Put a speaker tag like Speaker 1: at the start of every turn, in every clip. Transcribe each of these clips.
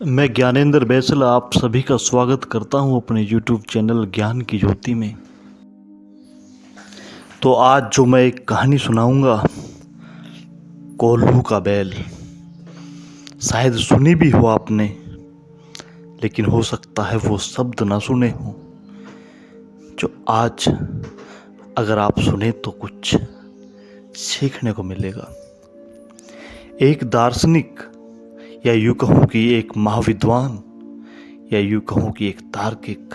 Speaker 1: मैं ज्ञानेंद्र बैसल आप सभी का स्वागत करता हूं अपने YouTube चैनल ज्ञान की ज्योति में। तो आज जो मैं एक कहानी सुनाऊंगा, कोल्हू का बैल। शायद सुनी भी हो आपने, लेकिन हो सकता है वो शब्द ना सुने हो जो आज अगर आप सुने तो कुछ सीखने को मिलेगा। एक दार्शनिक, या यूँ कहूँ कि एक महाविद्वान, या यूँ कहूँ कि एक तार्किक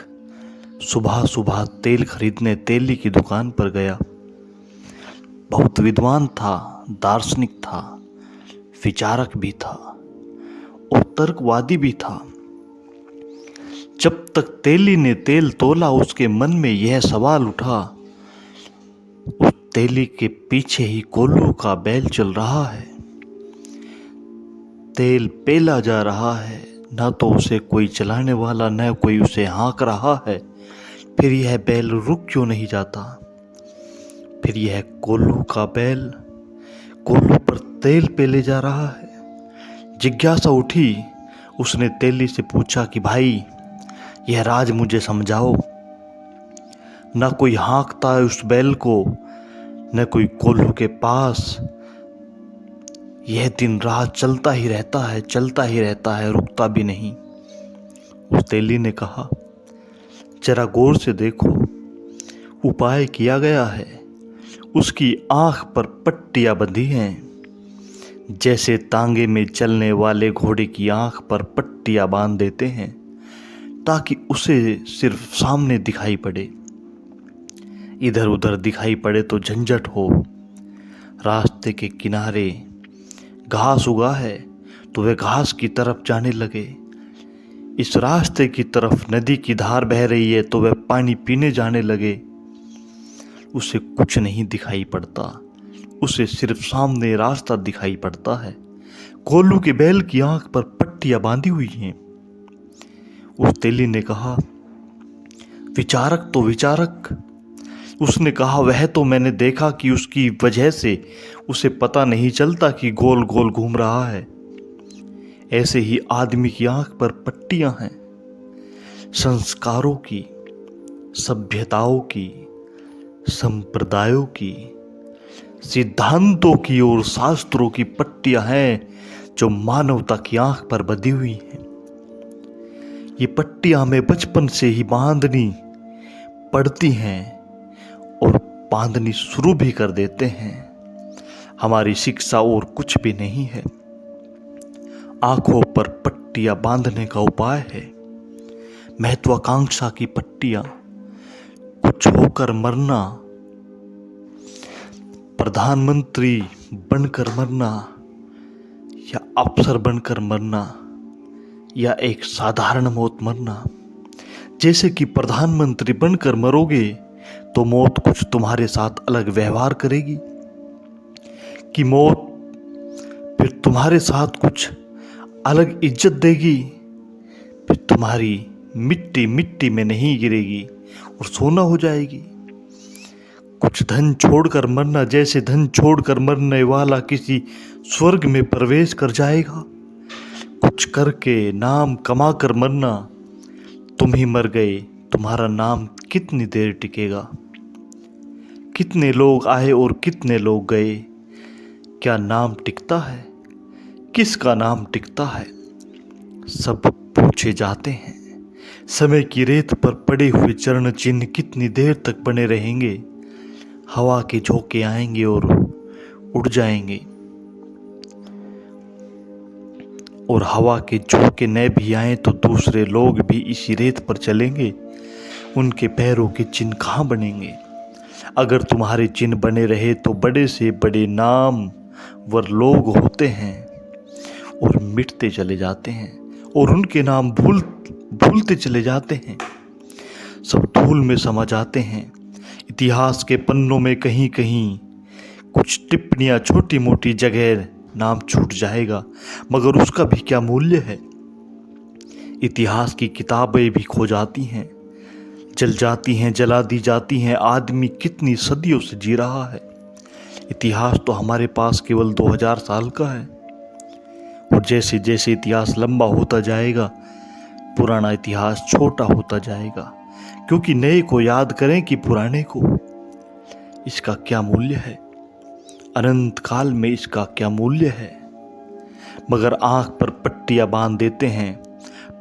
Speaker 1: सुबह सुबह तेल खरीदने तेली की दुकान पर गया। बहुत विद्वान था, दार्शनिक था, विचारक भी था और तर्कवादी भी था। जब तक तेली ने तेल तोला, उसके मन में यह सवाल उठा, उस तेली के पीछे ही कोल्हू का बैल चल रहा है। तेल पेला जा रहा है, ना तो उसे कोई चलाने वाला, न कोई उसे हाँक रहा है। फिर यह बैल रुक क्यों नहीं जाता? फिर यह कोल्हू का बैल कोल्हू पर तेल पेले जा रहा है। जिज्ञासा उठी, उसने तेली से पूछा कि भाई, यह राज मुझे समझाओ। ना कोई हाँकता है उस बैल को, न कोई कोल्हू के पास। यह दिन रात चलता ही रहता है, रुकता भी नहीं। उस तेली ने कहा, जरा गौर से देखो, उपाय किया गया है। उसकी आंख पर पट्टियां बंधी हैं, जैसे तांगे में चलने वाले घोड़े की आंख पर पट्टियां बांध देते हैं ताकि उसे सिर्फ सामने दिखाई पड़े, इधर उधर दिखाई पड़े तो झंझट हो। रास्ते के किनारे घास उगा है तो वह घास की तरफ जाने लगे। इस रास्ते की तरफ नदी की धार बह रही है तो वह पानी पीने जाने लगे। उसे कुछ नहीं दिखाई पड़ता, उसे सिर्फ सामने रास्ता दिखाई पड़ता है। कोल्हू के बैल की आंख पर पट्टियां बांधी हुई हैं। उस तेली ने कहा, विचारक तो विचारक। उसने कहा, वह तो मैंने देखा कि उसकी वजह से उसे पता नहीं चलता कि गोल गोल घूम रहा है। ऐसे ही आदमी की आंख पर पट्टियां हैं, संस्कारों की, सभ्यताओं की, संप्रदायों की, सिद्धांतों की और शास्त्रों की पट्टियां हैं जो मानवता की आंख पर बंधी हुई हैं। ये पट्टियां हमें बचपन से ही बांधनी पड़ती हैं और बांधनी शुरू भी कर देते हैं। हमारी शिक्षा और कुछ भी नहीं है, आंखों पर पट्टियां बांधने का उपाय है। महत्वाकांक्षा की पट्टियां, कुछ होकर मरना, प्रधानमंत्री बनकर मरना, या अफसर बनकर मरना, या एक साधारण मौत मरना। जैसे कि प्रधानमंत्री बनकर मरोगे तो मौत कुछ तुम्हारे साथ अलग व्यवहार करेगी, कि मौत फिर तुम्हारे साथ कुछ अलग इज्जत देगी, फिर तुम्हारी मिट्टी मिट्टी में नहीं गिरेगी और सोना हो जाएगी। कुछ धन छोड़कर मरना, जैसे धन छोड़कर मरने वाला किसी स्वर्ग में प्रवेश कर जाएगा। कुछ करके नाम कमा कर मरना, तुम ही मर गए, तुम्हारा नाम कितनी देर टिकेगा? कितने लोग आए और कितने लोग गए, क्या नाम टिकता है? किसका नाम टिकता है? सब पूछे जाते हैं। समय की रेत पर पड़े हुए चरण चिन्ह कितनी देर तक बने रहेंगे? हवा के झोंके आएंगे और उड़ जाएंगे, और हवा के झोंके न भी आए तो दूसरे लोग भी इसी रेत पर चलेंगे। उनके पैरों के चिन्ह कहाँ बनेंगे? अगर तुम्हारे चिन्ह बने रहे तो बड़े से बड़े नामवर लोग होते हैं और मिटते चले जाते हैं, और उनके नाम भूलते चले जाते हैं, सब धूल में समा जाते हैं। इतिहास के पन्नों में कहीं कहीं कुछ टिप्पणियां, छोटी मोटी जगह नाम छूट जाएगा, मगर उसका भी क्या मूल्य है? इतिहास की किताबें भी खो जाती हैं, जल जाती हैं, जला दी जाती हैं। आदमी कितनी सदियों से जी रहा है। इतिहास तो हमारे पास केवल 2000 साल का है, और जैसे जैसे इतिहास लंबा होता जाएगा, पुराना इतिहास छोटा होता जाएगा, क्योंकि नए को याद करें कि पुराने को। इसका क्या मूल्य है, अनंत काल में इसका क्या मूल्य है। मगर आंख पर पट्टियां बांध देते हैं,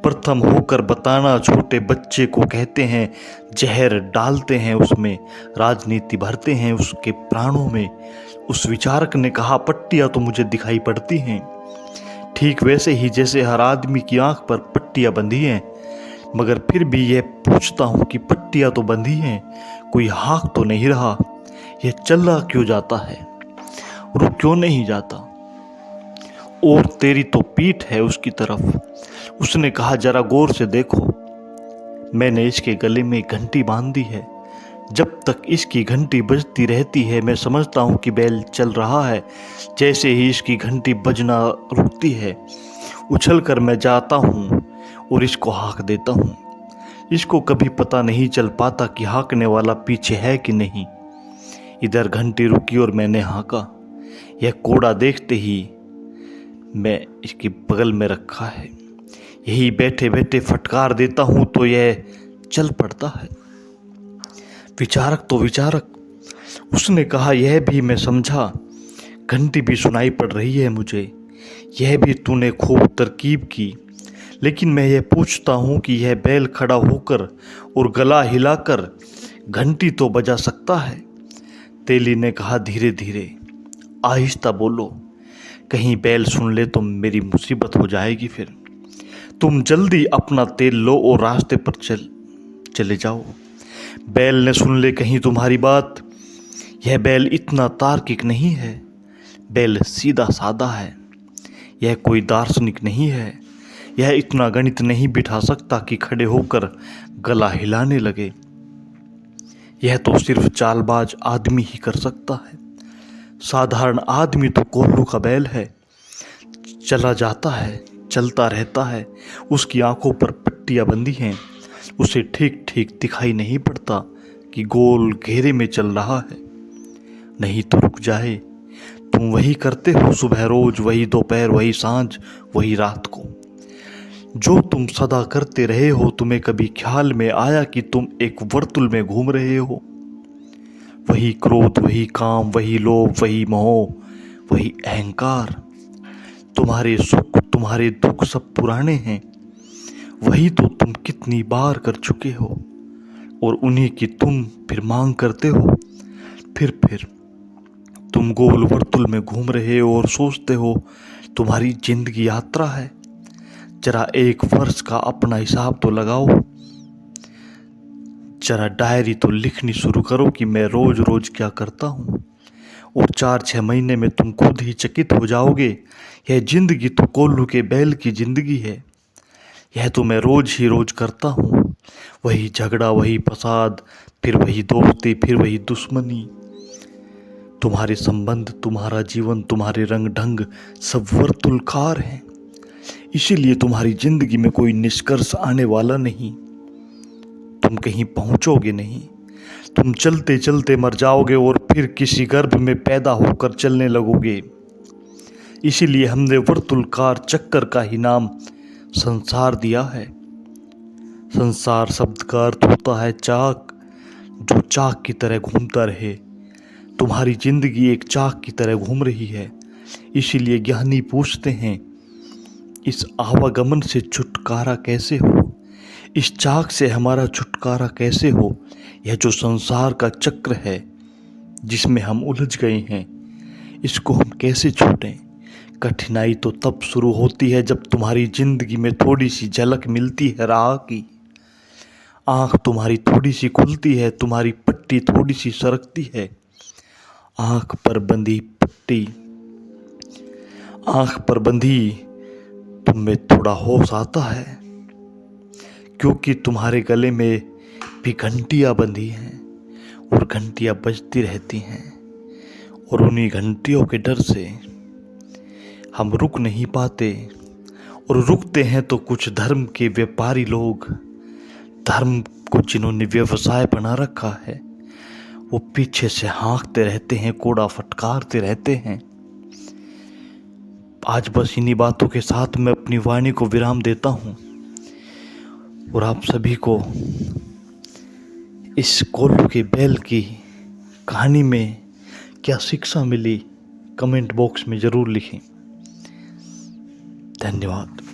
Speaker 1: प्रथम होकर बताना छोटे बच्चे को कहते हैं, जहर डालते हैं उसमें, राजनीति भरते हैं उसके प्राणों में। उस विचारक ने कहा, पट्टियां तो मुझे दिखाई पड़ती हैं, ठीक वैसे ही जैसे हर आदमी की आंख पर पट्टियां बंधी हैं, मगर फिर भी यह पूछता हूं कि पट्टियां तो बंधी हैं, कोई हाँक तो नहीं रहा, यह चला क्यों जाता है, रुक क्यों नहीं जाता। और तेरी तो पीठ है उसकी तरफ। उसने कहा, जरा गौर से देखो, मैंने इसके गले में घंटी बांध दी है, जब तक इसकी घंटी बजती रहती है मैं समझता हूँ कि बैल चल रहा है। जैसे ही इसकी घंटी बजना रुकती है, उछल कर मैं जाता हूँ और इसको हाँक देता हूँ। इसको कभी पता नहीं चल पाता कि हाँकने वाला पीछे है कि नहीं। इधर घंटी रुकी और मैंने हाँका, यह कोड़ा देखते ही मैं इसके बगल में रखा है, यही बैठे बैठे फटकार देता हूँ तो यह चल पड़ता है। विचारक तो विचारक, उसने कहा, यह भी मैं समझा, घंटी भी सुनाई पड़ रही है मुझे, यह भी तूने खूब तरकीब की, लेकिन मैं यह पूछता हूँ कि यह बैल खड़ा होकर और गला हिलाकर घंटी तो बजा सकता है। तेली ने कहा, धीरे धीरे, आहिस्ता बोलो, कहीं बैल सुन ले तो मेरी मुसीबत हो जाएगी। फिर तुम जल्दी अपना तेल लो और रास्ते पर चले जाओ। बैल ने सुन ले कहीं तुम्हारी बात। यह बैल इतना तार्किक नहीं है, बैल सीधा सादा है, यह कोई दार्शनिक नहीं है, यह इतना गणित नहीं बिठा सकता कि खड़े होकर गला हिलाने लगे। यह तो सिर्फ चालबाज आदमी ही कर सकता है। साधारण आदमी तो कोल्लू का बैल है, चला जाता है, चलता रहता है, उसकी आंखों पर पट्टियां बंधी हैं, उसे ठीक ठीक दिखाई नहीं पड़ता कि गोल घेरे में चल रहा है। नहीं तो रुक जाए, तुम वही करते हो सुबह रोज, वही दोपहर, वही सांझ, वही रात को, जो तुम सदा करते रहे हो। तुम्हें कभी ख्याल में आया कि तुम एक वर्तुल में घूम रहे हो? वही क्रोध, वही काम, वही लोभ, वही मोह, वही अहंकार। तुम्हारे सुख, तुम्हारे दुख सब पुराने हैं, वही तो तुम कितनी बार कर चुके हो, और उन्हीं की तुम फिर मांग करते हो। फिर तुम गोल वर्तुल में घूम रहे हो और सोचते हो तुम्हारी जिंदगी यात्रा है। जरा एक वर्ष का अपना हिसाब तो लगाओ, जरा डायरी तो लिखनी शुरू करो कि मैं रोज रोज क्या करता हूँ, और 4-6 महीने में तुम खुद ही चकित हो जाओगे, यह जिंदगी तो कोल्लू के बैल की जिंदगी है। यह तो मैं रोज ही रोज करता हूँ, वही झगड़ा, वही फसाद, फिर वही दोस्ती, फिर वही दुश्मनी। तुम्हारे संबंध, तुम्हारा जीवन, तुम्हारे रंग ढंग सब वर्तुलकार हैं। इसीलिए तुम्हारी जिंदगी में कोई निष्कर्ष आने वाला नहीं, तुम कहीं पहुंचोगे नहीं। तुम चलते चलते मर जाओगे और फिर किसी गर्भ में पैदा होकर चलने लगोगे। इसीलिए हमने वर्तुलकार चक्कर का ही नाम संसार दिया है। संसार शब्द का अर्थ होता है चाक, जो चाक की तरह घूमता रहे। तुम्हारी जिंदगी एक चाक की तरह घूम रही है। इसीलिए ज्ञानी पूछते हैं, इस आवागमन से छुटकारा कैसे हो, इस चाक से हमारा छुटकारा कैसे हो। यह जो संसार का चक्र है जिसमें हम उलझ गए हैं, इसको हम कैसे छूटें। कठिनाई तो तब शुरू होती है जब तुम्हारी जिंदगी में थोड़ी सी झलक मिलती है राह की। आंख तुम्हारी थोड़ी सी खुलती है, तुम्हारी पट्टी थोड़ी सी सरकती है। आंख पर बंधी पट्टी, आंख पर बंधी तुम्हें थोड़ा होश आता है, क्योंकि तुम्हारे गले में भी घंटियां बंधी हैं और घंटियां बजती रहती हैं, और उन्हीं घंटियों के डर से हम रुक नहीं पाते। और रुकते हैं तो कुछ धर्म के व्यापारी लोग, धर्म को जिन्होंने व्यवसाय बना रखा है, वो पीछे से हाँकते रहते हैं, कोड़ा फटकारते रहते हैं। आज बस इन्हीं बातों के साथ मैं अपनी वाणी को विराम देता हूँ और आप सभी को इस कोल्लू के बैल की कहानी में क्या शिक्षा मिली कमेंट बॉक्स में ज़रूर लिखें। धन्यवाद।